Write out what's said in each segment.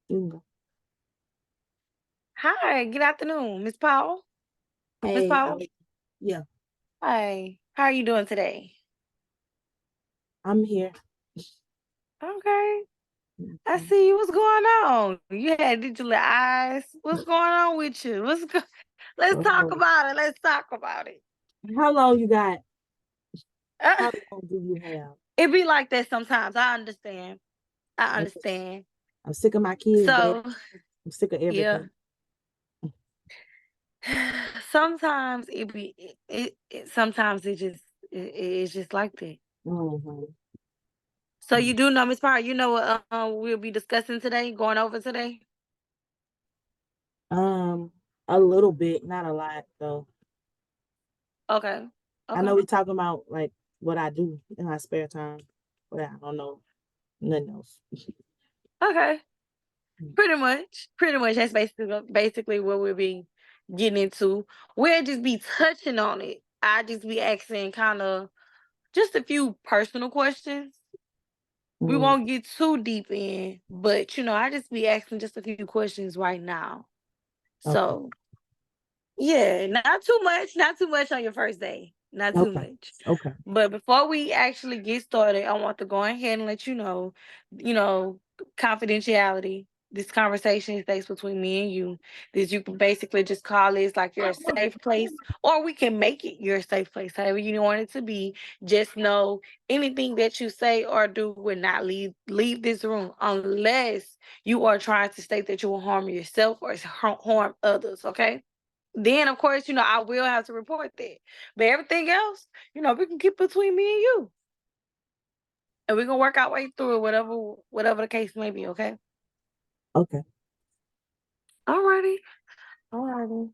You can go. Hi, good afternoon, Miss Powell. Miss Hey, Powell. yeah, Hi. How are you doing today? I'm here. Okay. I Mhm. see you. What's going on? You had digital eyes. What's going on with you? Let's talk Oh, about it. Let's talk about it. how long you got? Uh, How long do you have? it be like that sometimes. I understand. I I'm, just- understand. I'm sick of my kids, Dad. So I'm sick of yeah. everything. Sometimes sometimes it's just like that. hmm So you do know, Miss Powell, you know what we'll be discussing today, going over today? Um, a little bit, not a lot though. Okay. I Okay. know we talking about like what I do in my spare time, but I don't know nothing else. Okay. Pretty much. That's basically what we'll be getting into. We'll just be touching on it. I just be asking kind of just a few personal questions. We Mm, won't get too deep in, but I just be asking just a few questions right now. okay, So yeah, not too much on your first day. Not too okay, much. okay, But before we actually get started, I want to go ahead and let you know, confidentiality. This conversation stays between me and you. This you can basically just call this like your safe place, or we can make it your safe place, however you want it to be. Just know anything that you say or do will not leave this room unless you are trying to state that you will harm yourself or harm others. Okay? Then of course, I will have to report that. But everything else, we can keep between me and you. And we're gonna work our way through it, whatever the case may be, okay? okay, Alrighty. Alrighty.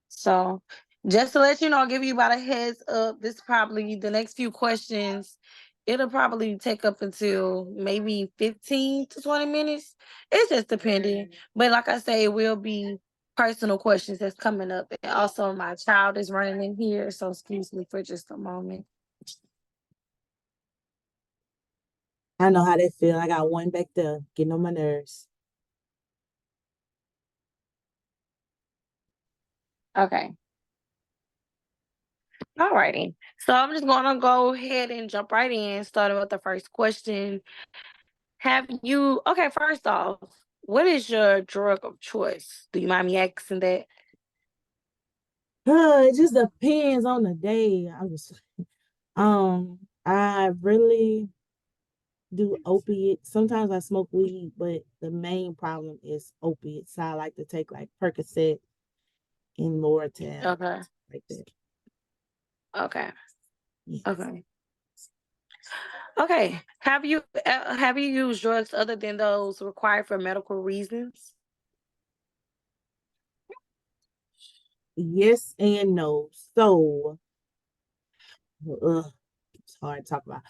So just to let you know, I'll give you about a heads up. This probably the next few questions, it'll probably take up until maybe 15 to 20 minutes. It's just depending. But like I say, it will be personal questions that's coming up. And also my child is running in here, so excuse me for just a moment. I know how they feel. I got one back there getting on my nerves. Okay. Alrighty. So I'm just gonna go ahead and jump right in, starting with the first question. Have you okay, first off, what is your drug of choice? Do you mind me asking that? It just depends on the day. I really do opiates. Sometimes I smoke weed, but the main problem is opiates. So I like to take like Percocet and Loratab, Okay. like that. Okay. Yes. Okay. Okay. Have you used drugs other than those required for medical reasons? Yes and no. So, it's hard to talk about.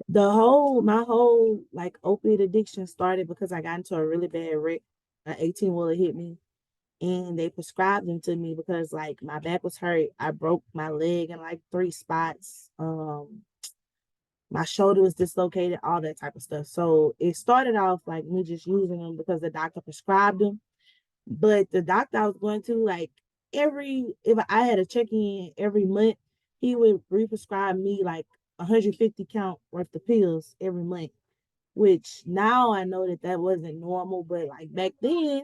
My whole like opiate addiction started because I got into a really bad wreck. An 18 wheeler hit me and they prescribed them to me because like my back was hurt. I broke my leg in like three spots. My shoulder was dislocated, all that type of stuff. So it started off like me just using them because the doctor prescribed them. But the doctor I was going to, like if I had a check in every month, he would re-prescribe me like 150 count worth of pills every month. Which now I know that that wasn't normal, but like back then,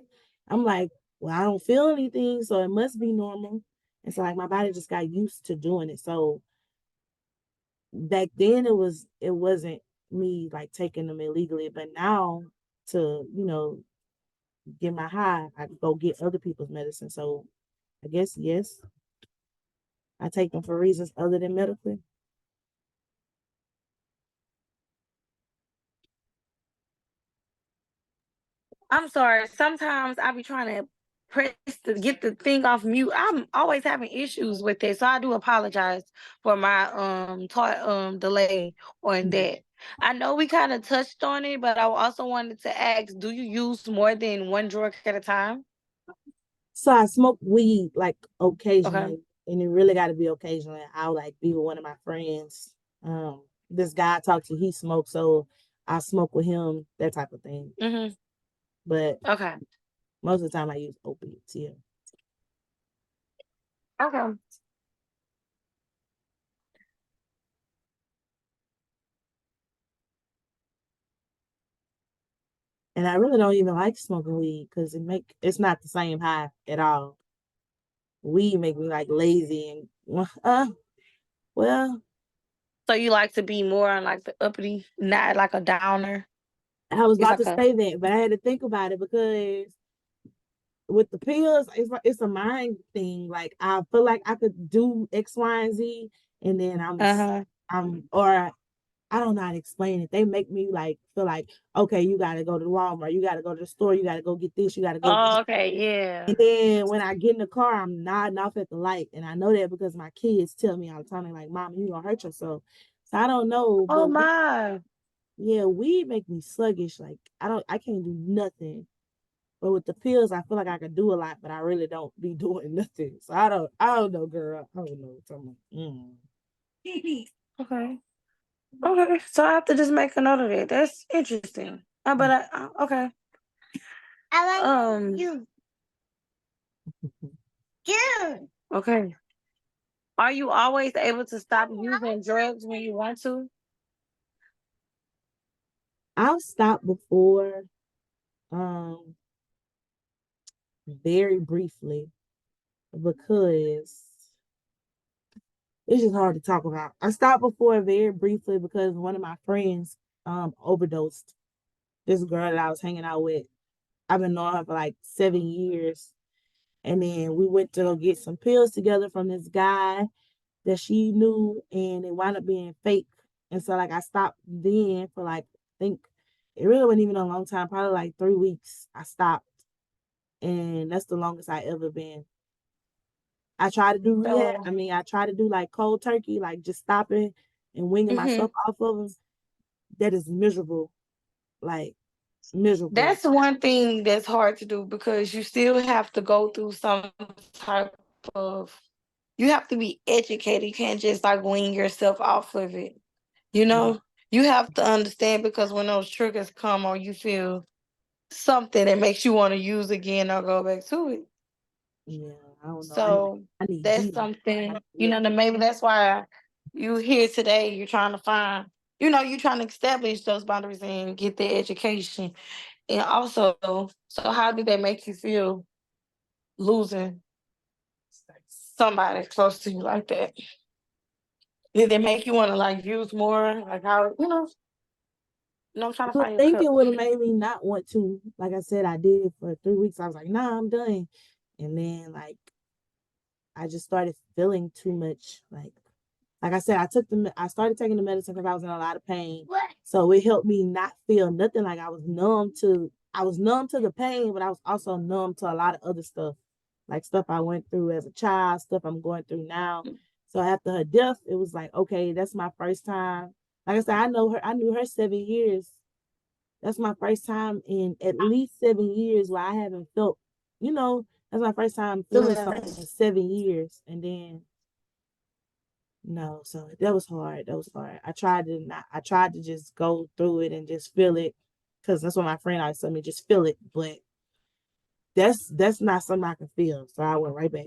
I'm like, well, I don't feel anything, so it must be normal. And so like my body just got used to doing it. So back then it wasn't me like taking them illegally, but now to get my high, I go get other people's medicine. So I guess yes, I take them for reasons other than medically. I'm sorry. Sometimes I be trying to press to get the thing off mute. I'm always having issues with it, so I do apologize for my delay on that. I know we kind of touched on it, but I also wanted to ask: do you use more than one drug at a time? So I smoke weed like Okay. occasionally, and it really got to be occasionally. I'll like be with one of my friends. This guy I talked to, he smokes, so I smoke with him, that type of thing. Mm-hmm. but Okay. most of the time I use opiates. Yeah. Okay. And I really don't even like smoking weed because it's not the same high at all. Weed make me like lazy and well, So you like to be more on like the uppity, not like a downer. I was It's about like to a say that, but I had to think about it because with the pills, it's a mind thing. Like I feel like I could do X, Y, and Z, and then uh-huh. or I don't know how to explain it. They make me like feel like, okay, you gotta go to Walmart, you gotta go to the store, you gotta go get this, you gotta go get Oh, that. okay, And yeah. then when I get in the car, I'm nodding off at the light. And I know that because my kids tell me all the time, they're like, Mom, you gonna hurt yourself. So I don't know, Oh but my. yeah, weed make me sluggish. Like I can't do nothing. But with the pills, I feel like I could do a lot, but I really don't be doing nothing. So I don't know, girl. I don't know. So I'm like, Okay. Okay. So I have to just make a note of that. That's interesting. But okay. I like you. June. Okay. Are you always able to stop using drugs when you want to? I've stopped before, um, very briefly because it's just hard to talk about. I stopped before very briefly because one of my friends overdosed. This girl that I was hanging out with. I've been knowing her for like 7 years. And then we went to go get some pills together from this guy that she knew, and it wound up being fake. And so like I stopped then for like I think it really wasn't even a long time, probably like 3 weeks. I stopped, and that's the longest I ever been. I try to do rehab. So, I mean, I try to do like cold turkey, like just stopping and winging hmm myself off of them. That is miserable, like miserable. that's one thing that's hard to do because you still have to go through some type of, you have to be educated. You can't just like wean yourself off of it. You Yeah, know, you have to understand because when those triggers come or you feel something that makes you want to use again or go back to it. yeah. I don't know. So I need that's healing. something, Yeah. that maybe that's why you here today. You're trying to find, you're trying to establish those boundaries and get the education. And also, so how did they make you feel losing somebody close to you like that? Did they make you want to like use more? Like how, I'm trying to You would find your think cup. it would have made me not want to. Like I said, I did it for 3 weeks. I was like, nah, I'm done. And then like I just started feeling too much. Like I said, I started taking the medicine because I was in a lot of pain. So it helped me not feel nothing. Like I was numb to the pain, but I was also numb to a lot of other stuff. Like stuff I went through as a child, stuff I'm going through now. So after her death, it was like, okay, that's my first time. Like I said, I knew her 7 years. That's my first time in at least 7 years where I haven't felt, that's my first time feeling something in 7 years. And then no, so that was hard. That was hard. I tried to just go through it and just feel it. Cause that's what my friend always told me, just feel it. But that's not something I can feel. So I went right back.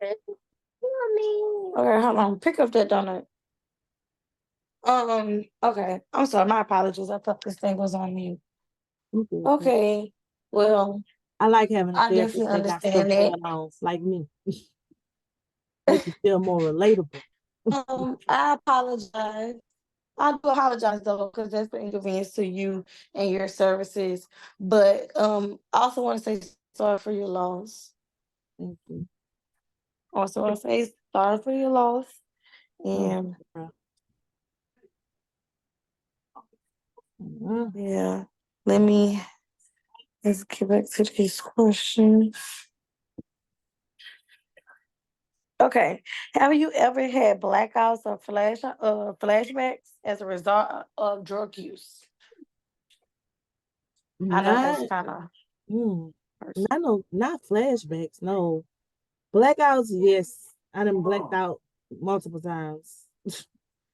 Okay, hold on. Pick up that donut. Okay. I'm sorry, my apologies. I thought this thing was on mute. Okay. Okay. Well, I like having a I definitely therapist that got stuff understand that. going on like me. Make you feel more relatable. I apologize. I do apologize though, because that's the inconvenience to you and your services. But I also want to say sorry for your loss. Thank you. Also want to say sorry for your loss. Oh, And girl. Mhm. yeah, let's get back to these questions. Okay. Have you ever had blackouts or flashbacks as a result of drug use? I know that's Not, kind of mm, personal. not flashbacks. No, blackouts. Yes, I done blacked out multiple times.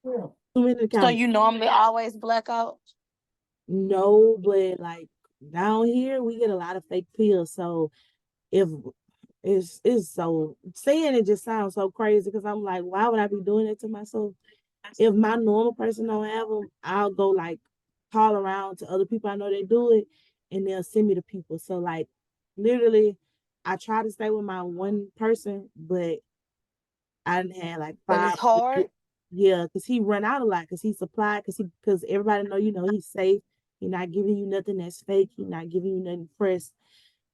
Too many to So count. you normally always black out? No, but like down here we get a lot of fake pills. So if it's so saying it just sounds so crazy because I'm like, why would I be doing it to myself? If my normal person don't have them, I'll go like call around to other people I know they do it, and they'll send me to people. So like, literally, I try to stay with my one person, but I didn't have like But five. it's hard. Yeah, because he run out a lot because he supplied because everybody know he's safe. He not giving you nothing that's fake. He not giving you nothing fresh.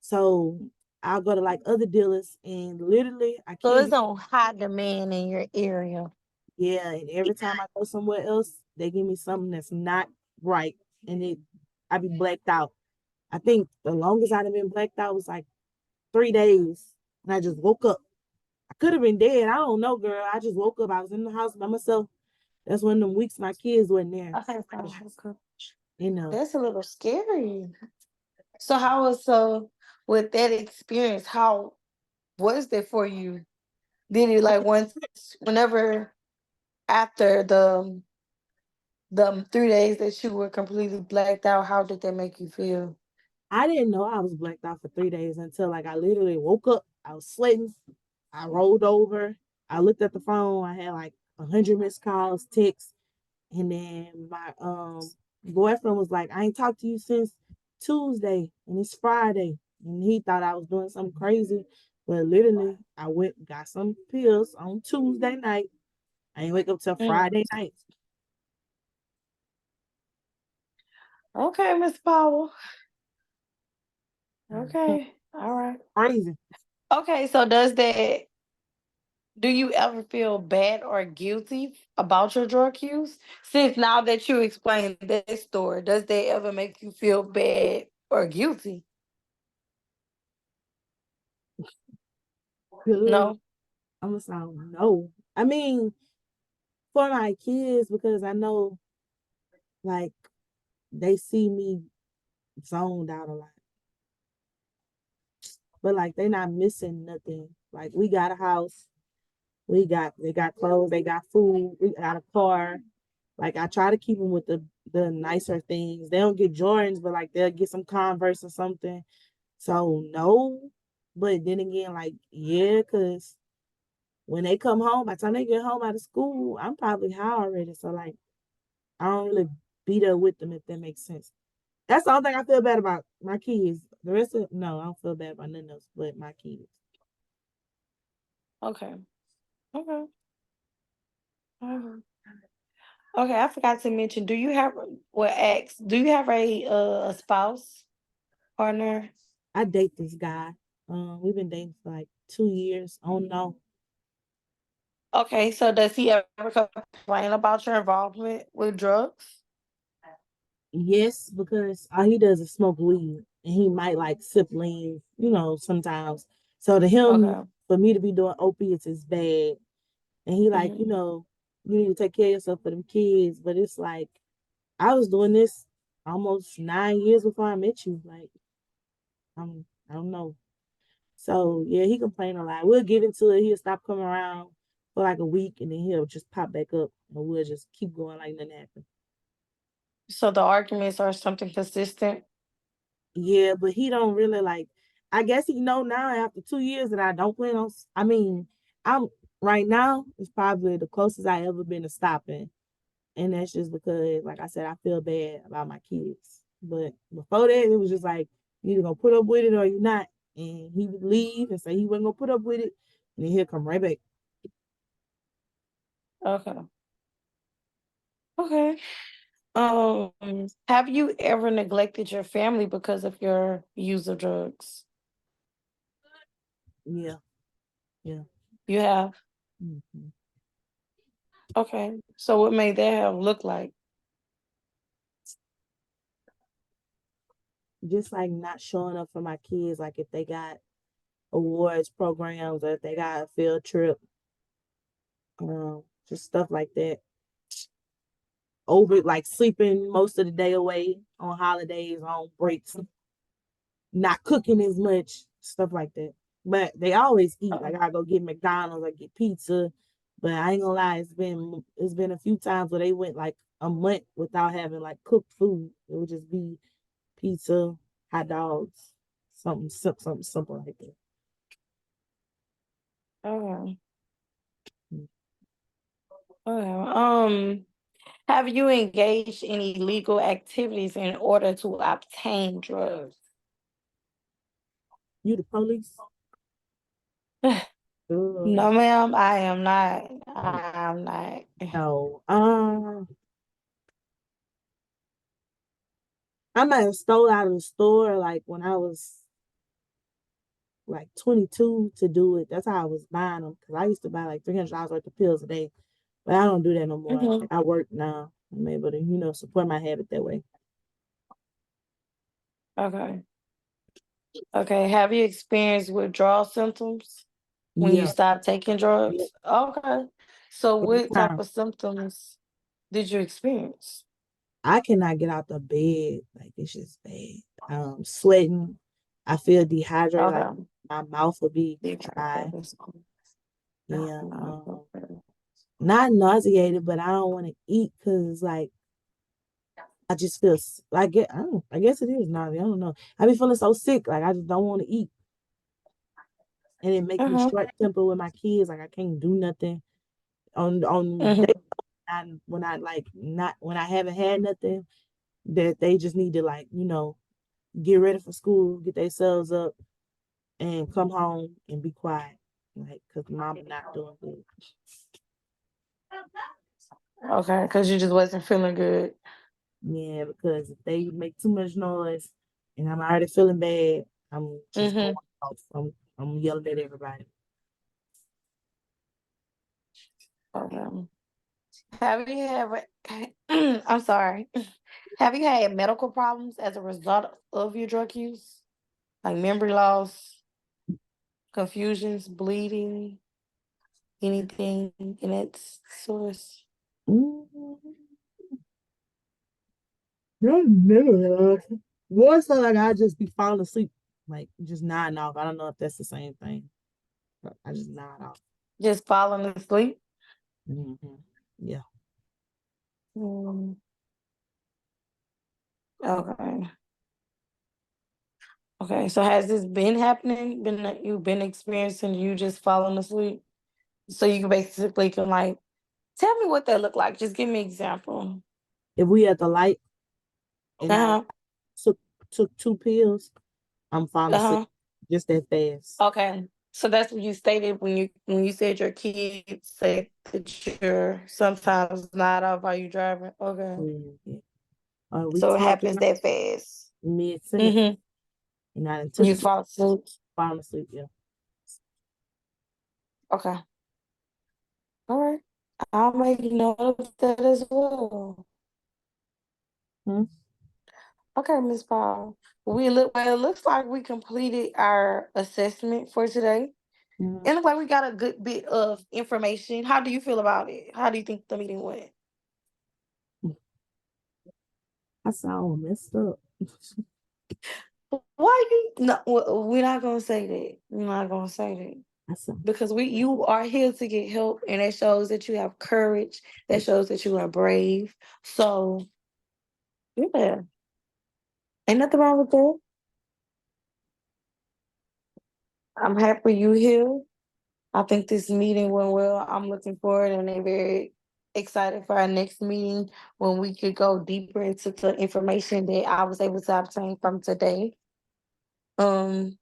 So I'll go to like other dealers and literally I So kid it's you. on high demand in your area. Yeah, and every time I go somewhere else, they give me something that's not right, and I be blacked out. I think the longest I'd have been blacked out was like 3 days, and I just woke up. I could have been dead. I don't know, girl. I just woke up. I was in the house by myself. That's one of them weeks my kids wasn't there. Okay, so You know, that's a little scary. So how was so with that experience? How was that for you? Did it like once whenever after the 3 days that you were completely blacked out? How did that make you feel? I didn't know I was blacked out for 3 days until like I literally woke up. I was sweating. I rolled over. I looked at the phone. I had like 100 missed calls, texts. And then my boyfriend was like, I ain't talked to you since Tuesday and it's Friday. And he thought I was doing something crazy. But literally, I went got some pills on Tuesday night. I ain't wake up till Mm. Friday night. Okay, Miss Powell. Mhm. Okay, all right. Crazy. Okay, so do you ever feel bad or guilty about your drug use? Since now that you explained that story, does that ever make you feel bad or guilty? Good. No. I'm gonna sound no. I mean, for my kids, because I know like they see me zoned out a lot. But like they not missing nothing. Like we got a house, they got clothes, they got food, we got a car. Like I try to keep them with the nicer things. They don't get Jordans, but like they'll get some Converse or something. So no, but then again, like yeah, cause when they come home, by the time they get home out of school, I'm probably high already. So like I don't really be there with them if that makes sense. That's the only thing I feel bad about my kids. The rest of no, I don't feel bad about nothing else but my kids. Okay. Okay. Okay, I forgot to mention, do you have well ask, do you have a spouse, partner? I date this guy. We've been dating for like 2 years. Oh no. Okay, so does he ever complain about your involvement with drugs? Yes, because all he does is smoke weed and he might like sip lean, sometimes. So to him, Okay. for me to be doing opiates is bad. And he like, Hmm. you need to take care of yourself for them kids. But it's like I was doing this almost 9 years before I met you. Like, I don't know. So yeah, he complained a lot. We'll get into it. He'll stop coming around for like a week and then he'll just pop back up and we'll just keep going like nothing happened. So the arguments are something consistent. Yeah, but he don't really like. I guess he know now after 2 years that I don't plan on. I mean, I'm right now. It's probably the closest I ever been to stopping, and that's just because, like I said, I feel bad about my kids. But before that, it was just like you either gonna put up with it or you're not. And he would leave and say he wasn't gonna put up with it, and then he'll come right back. Okay. Okay. Um, have you ever neglected your family because of your use of drugs? Yeah, yeah. You have. Mhm. Okay. So what may that have looked like? Just like not showing up for my kids, like if they got awards programs or if they got a field trip, just stuff like that. Over like sleeping most of the day away on holidays, on breaks, not cooking as much, stuff like that. But they always eat. Uh, Like I go get McDonald's, I get pizza. But I ain't gonna lie, it's been a few times where they went like a month without having like cooked food. It would just be pizza, hot dogs, something simple like that. Okay. Mm. Okay. Have you engaged in illegal activities in order to obtain drugs? You the police? No, Uh, ma'am, I am not. I am not. no. I might have stole out of the store like when I was like 22 to do it. That's how I was buying them because I used to buy like $300 worth of pills a day, but I don't do that no more. Hmm. Like, I work now. I'm able to, support my habit that way. Okay. Okay. Have you experienced withdrawal symptoms when you Yeah, stopped taking yeah. drugs? Okay. So Every what type time of symptoms did you experience? I cannot get out the bed, like it's just bad. Sweating. I feel dehydrated. Like Okay. my mouth will be dry. Dehydrated. Yeah. Not nauseated, but I don't want to eat because like I just feel like I don't. I guess it is nausea. I don't know. I be feeling so sick. Like I just don't want to eat, and it make me Uh-huh. short temper with my kids. Like I can't do nothing on day Hmm. when I like not when I haven't had nothing that they just need to like get ready for school, get themselves up, and come home and be quiet. Like, cause mama not doing good. Okay, because you just wasn't feeling good. Yeah, because if they make too much noise and I'm already feeling bad, I'm just going Mm-hmm. off. I'm yelling at everybody. Okay. Have you ever, I'm sorry, have you had medical problems as a result of your drug use? Like memory loss, confusions, bleeding, anything in its source? Mm, no, never. More so like I just be falling asleep, like just nodding off. I don't know if that's the same thing, but I just nod off. Just falling asleep? Yeah. Mm, okay. Okay. So has this been happening? Been that you've been experiencing you just falling asleep? So you basically can like tell me what that look like. Just give me an example. If we at the light and I Uh-huh. took took two pills, I'm falling asleep Uh-huh. just that fast. Okay. So that's what you stated when you said your kids say that you're sometimes not off while you driving. Okay. Yeah. We So it talking happens that fast. mid sentence Mm-hmm. and I done took You two fall asleep. falling asleep. Yeah. Okay. All right. I'll make note of that as well. Hmm? Okay, Miss Paul. Well, it looks like we completed our assessment for today. Hmm. It looks like we got a good bit of information. How do you feel about it? How do you think the meeting went? I sound messed up. Why you no we're not gonna say that. We're not gonna say that. I sound Because you are here to get help and that shows that you have courage. That shows that you are brave. So yeah. Ain't nothing wrong with that. I'm happy you here. I think this meeting went well. I'm looking forward and I'm very excited for our next meeting when we could go deeper into the information that I was able to obtain from today. Um,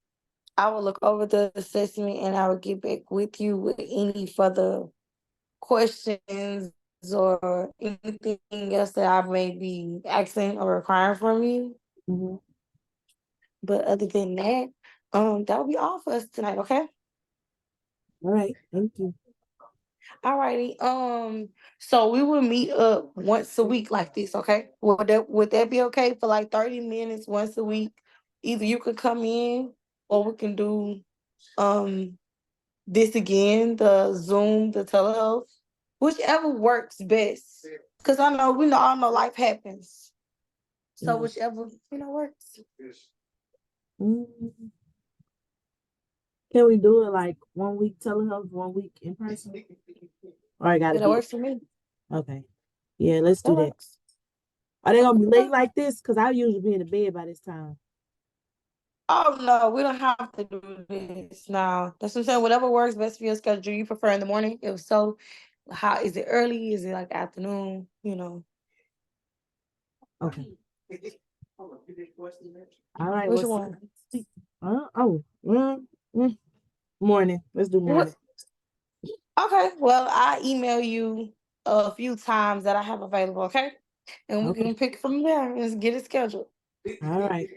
I will look over the assessment and I will get back with you with any further questions or anything else that I may be asking or requiring from you. mhm. But other than that, that will be all for us tonight, okay? All right. Thank you. Alrighty. So we will meet up once a week like this, okay? Would that be okay for like 30 minutes once a week? Either you could come in or we can do um this again, the Zoom, the telehealth, whichever works best. Cause I know we all know life happens. So Yeah. whichever works. Mhm. Can we do it like 1 week telehealth, 1 week in person? Or I gotta Yeah, that be works for me. okay. Yeah, let's That do that. works. Are they gonna be late like this? Cause I usually be in the bed by this time. Oh no, we don't have to do this now. That's what I'm saying. Whatever works best for your schedule. You prefer in the morning? If so, how is it early? Is it like afternoon? You know. Okay. All right. Which What's one? morning. Let's do What? morning. Okay. Well, I email you a few times that I have available. Okay, and we Okay. can pick from there and get it scheduled. All right.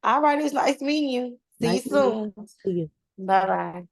All right. It's nice meeting you. See you Nice to meet soon. you. Bye bye.